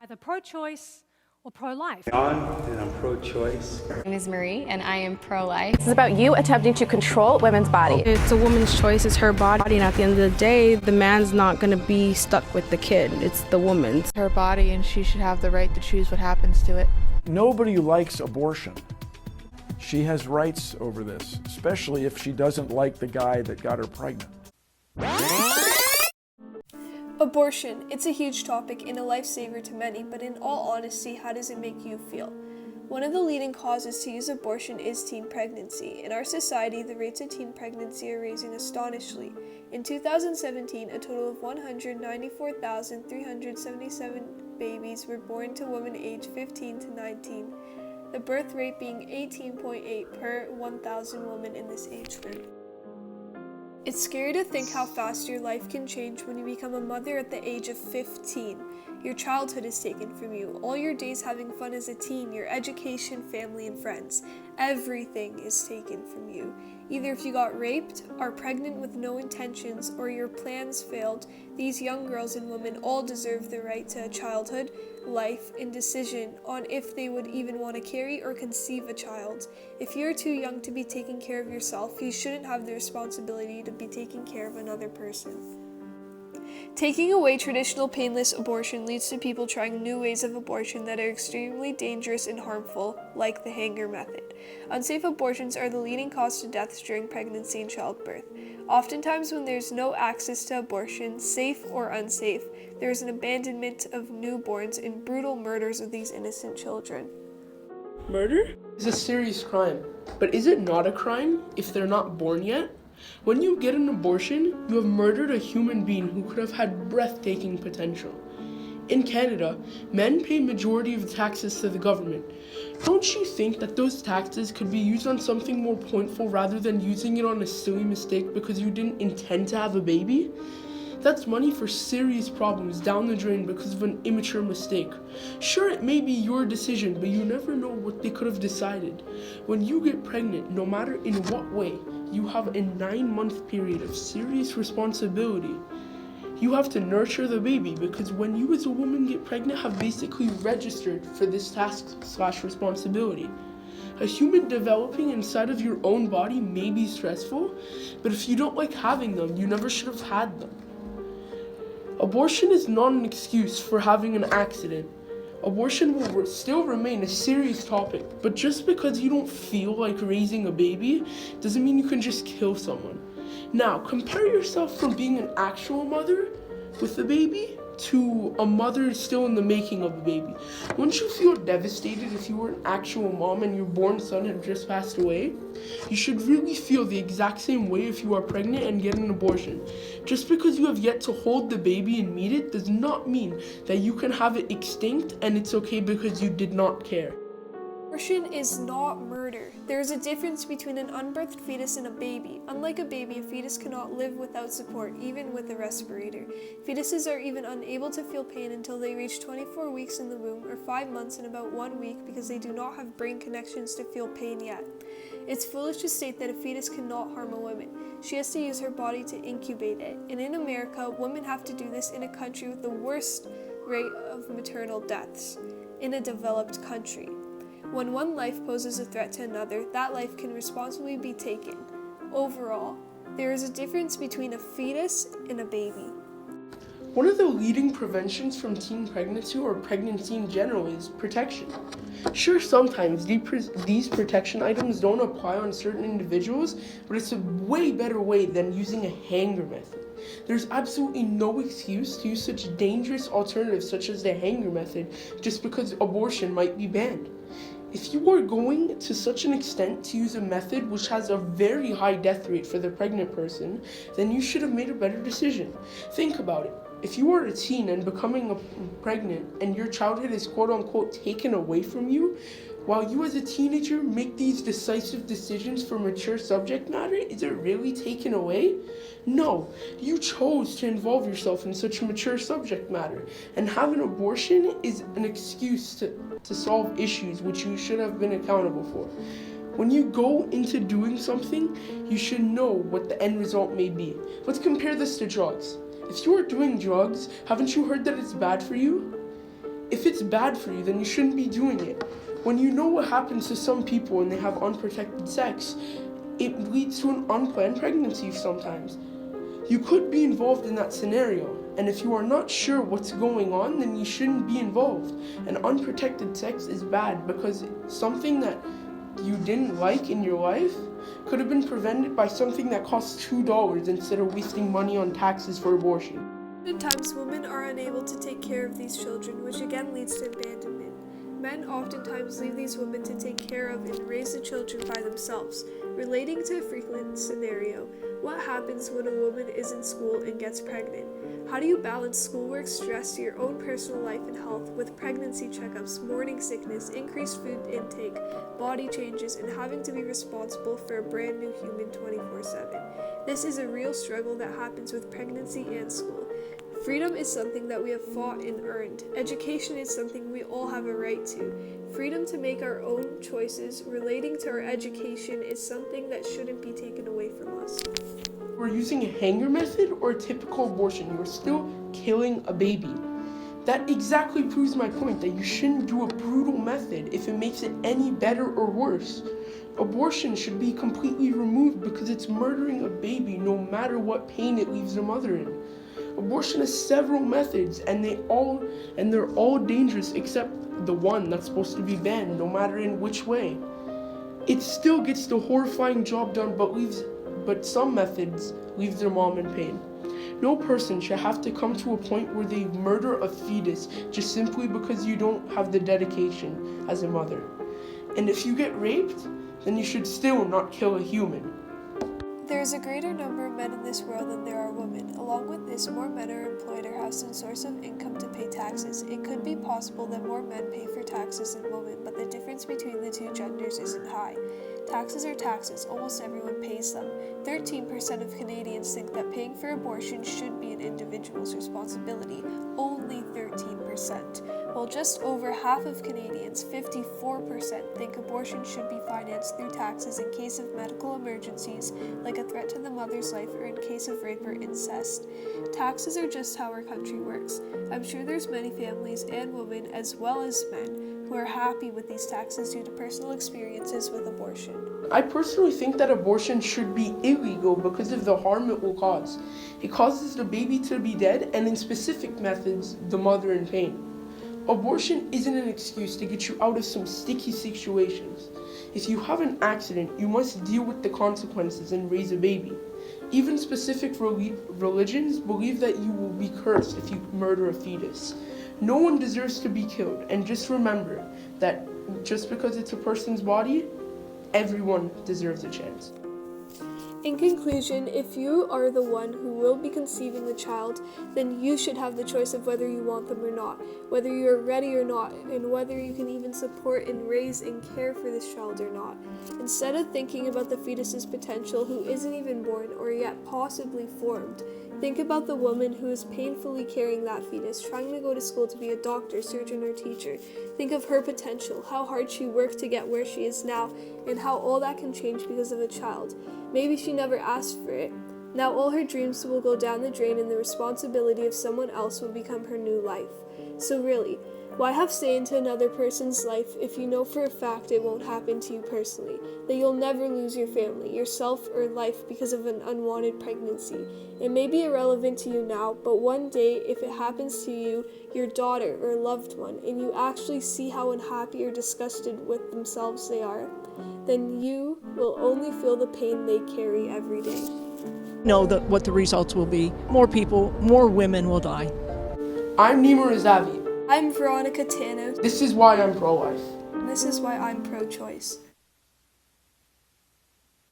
either pro-choice or pro-life. And I'm pro-choice. My name is Marie, and I am pro-life. This is about you attempting to control women's body. It's a woman's choice, it's her body, and at the end of the day, the man's not going to be stuck with the kid. It's the woman's. Her body, and she should have the right to choose what happens to it. Nobody likes abortion. She has rights over this, especially if she doesn't like the guy that got her pregnant. Abortion. It's a huge topic and a lifesaver to many, but in all honesty, how does it make you feel? One of the leading causes to use abortion is teen pregnancy. In our society, the rates of teen pregnancy are rising astonishingly. In 2017, a total of 194,377 babies were born to women aged 15 to 19, the birth rate being 18.8 per 1,000 women in this age group. It's scary to think how fast your life can change when you become a mother at the age of 15. Your childhood is taken from you, all your days having fun as a teen, your education, family, and friends. Everything is taken from you. Either if you got raped, are pregnant with no intentions, or your plans failed, these young girls and women all deserve the right to a childhood, life, and decision on if they would even want to carry or conceive a child. If you're too young to be taking care of yourself, you shouldn't have the responsibility to be taking care of another person. Taking away traditional painless abortion leads to people trying new ways of abortion that are extremely dangerous and harmful, like the hanger method. Unsafe abortions are the leading cause to deaths during pregnancy and childbirth. Oftentimes when there's no access to abortion, safe or unsafe, there is an abandonment of newborns and brutal murders of these innocent children. Murder is a serious crime, but is it not a crime if they're not born yet? When you get an abortion, you have murdered a human being who could have had breathtaking potential. In Canada, men pay majority of the taxes to the government. Don't you think that those taxes could be used on something more pointful rather than using it on a silly mistake because you didn't intend to have a baby? That's money for serious problems down the drain because of an immature mistake. Sure, it may be your decision, but you never know what they could have decided. When you get pregnant, no matter in what way, you have a 9-month period of serious responsibility. You have to nurture the baby because when you as a woman get pregnant have basically registered for this task/responsibility. A human developing inside of your own body may be stressful, but if you don't like having them, you never should have had them. Abortion is not an excuse for having an accident. Abortion will still remain a serious topic, but just because you don't feel like raising a baby doesn't mean you can just kill someone. Now, compare yourself from being an actual mother with a baby to a mother still in the making of a baby. Wouldn't you feel devastated if you were an actual mom and your born son had just passed away? You should really feel the exact same way if you are pregnant and get an abortion. Just because you have yet to hold the baby and meet it does not mean that you can have it extinct and it's okay because you did not care. Abortion is not murder. There is a difference between an unbirthed fetus and a baby. Unlike a baby, a fetus cannot live without support, even with a respirator. Fetuses are even unable to feel pain until they reach 24 weeks in the womb or 5 months and about 1 week because they do not have brain connections to feel pain yet. It's foolish to state that a fetus cannot harm a woman. She has to use her body to incubate it. And in America, women have to do this in a country with the worst rate of maternal deaths in a developed country. When one life poses a threat to another, that life can responsibly be taken. Overall, there is a difference between a fetus and a baby. One of the leading preventions from teen pregnancy or pregnancy in general is protection. Sure, sometimes these protection items don't apply on certain individuals, but it's a way better way than using a hanger method. There's absolutely no excuse to use such dangerous alternatives such as the hanger method just because abortion might be banned. If you are going to such an extent to use a method which has a very high death rate for the pregnant person, then you should have made a better decision. Think about it. If you are a teen and becoming pregnant and your childhood is quote unquote taken away from you, while you as a teenager make these decisive decisions for mature subject matter, is it really taken away? No, you chose to involve yourself in such mature subject matter, and having an abortion is an excuse to solve issues which you should have been accountable for. When you go into doing something, you should know what the end result may be. Let's compare this to drugs. If you are doing drugs, haven't you heard that it's bad for you? If it's bad for you, then you shouldn't be doing it. When you know what happens to some people when they have unprotected sex, it leads to an unplanned pregnancy sometimes. You could be involved in that scenario, and if you are not sure what's going on, then you shouldn't be involved. And unprotected sex is bad because something that you didn't like in your life could have been prevented by something that costs $2 instead of wasting money on taxes for abortion. Oftentimes, women are unable to take care of these children, which again leads to abandonment. Men oftentimes leave these women to take care of and raise the children by themselves. Relating to a frequent scenario, what happens when a woman is in school and gets pregnant? How do you balance schoolwork, stress, your own personal life and health with pregnancy checkups, morning sickness, increased food intake, body changes, and having to be responsible for a brand new human 24/7? This is a real struggle that happens with pregnancy and school. Freedom is something that we have fought and earned. Education is something we all have a right to. Freedom to make our own choices relating to our education is something that shouldn't be taken away from us. We're using a hanger method or a typical abortion. You're still killing a baby. That exactly proves my point that you shouldn't do a brutal method if it makes it any better or worse. Abortion should be completely removed because it's murdering a baby no matter what pain it leaves the mother in. Abortion has several methods and they're all dangerous except the one that's supposed to be banned no matter in which way. It still gets the horrifying job done but some methods leave their mom in pain. No person should have to come to a point where they murder a fetus just simply because you don't have the dedication as a mother. And if you get raped, then you should still not kill a human. There is a greater number of men in this world than there are women. Along with this, more men are employed or have some source of income to pay taxes. It could be possible that more men pay for taxes than women, but the difference between the two genders isn't high. Taxes are taxes. Almost everyone pays them. 13% of Canadians think that paying for abortion should be an individual's responsibility. Only 13%. While just over half of Canadians, 54%, think abortion should be financed through taxes in case of medical emergencies, like a threat to the mother's life or in case of rape or incest. Taxes are just how our country works. I'm sure there's many families and women, as well as men, who are happy with these taxes due to personal experiences with abortion. I personally think that abortion should be illegal because of the harm it will cause. It causes the baby to be dead and in specific methods, the mother in pain. Abortion isn't an excuse to get you out of some sticky situations. If you have an accident, you must deal with the consequences and raise a baby. Even specific religions believe that you will be cursed if you murder a fetus. No one deserves to be killed, and just remember that just because it's a person's body, everyone deserves a chance. In conclusion, if you are the one who will be conceiving the child, then you should have the choice of whether you want them or not, whether you are ready or not, and whether you can even support and raise and care for this child or not. Instead of thinking about the fetus's potential who isn't even born or yet possibly formed, think about the woman who is painfully carrying that fetus, trying to go to school to be a doctor, surgeon, or teacher. Think of her potential, how hard she worked to get where she is now, and how all that can change because of a child. Maybe she never asked for it. Now all her dreams will go down the drain and the responsibility of someone else will become her new life. So really, why have say into another person's life if you know for a fact it won't happen to you personally, that you'll never lose your family, yourself, or life because of an unwanted pregnancy? It may be irrelevant to you now, but one day if it happens to you, your daughter or loved one, and you actually see how unhappy or disgusted with themselves they are, then you will only feel the pain they carry every day. Know that what the results will be. More people, more women will die. I'm Nima Razavi. I'm Veronica Tanos. This is why I'm pro-life. This is why I'm pro-choice.